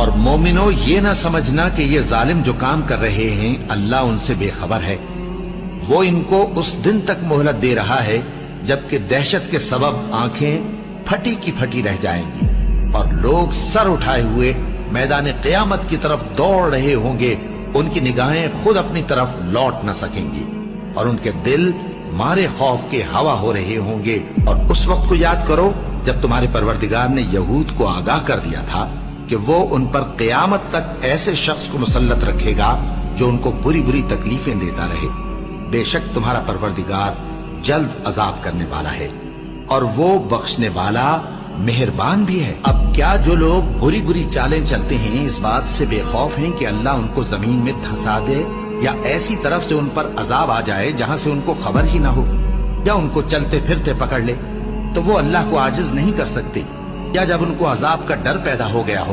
और मोमिनो ये ना समझना कि ये जालिम जो काम कर रहे हैं अल्लाह उनसे बेखबर है। वो इनको उस दिन तक मोहलत दे रहा है जबकि दहशत के सबब आंखें फटी की फटी रह जाएंगी और लोग सर उठाए हुए मैदान क़यामत की तरफ दौड़ रहे होंगे। उनकी निगाहें खुद अपनी तरफ लौट न सकेंगी और उनके दिल मारे खौफ के हवा हो रहे होंगे। और उस वक्त को याद करो जब तुम्हारे परवरदिगार ने यहूद को आगाह कर दिया था कि वो उन पर क़यामत तक ऐसे शख्स को मुसल्लत रखेगा जो उनको बुरी बुरी तकलीफें देता रहे। बेशक तुम्हारा परवरदिगार जल्द अजाब करने वाला है और वो बख्शने वाला मेहरबान भी है। अब क्या जो लोग बुरी बुरी चालें चलते हैं इस बात से बेखौफ हैं कि अल्लाह उनको जमीन में धंसा दे या ऐसी तरफ से उन पर अजाब आ जाए जहां से उनको खबर ही ना हो, या उनको चलते फिरते पकड़ ले तो वो अल्लाह को आजिज नहीं कर सकते, या जब उनको अजाब का डर पैदा हो गया हो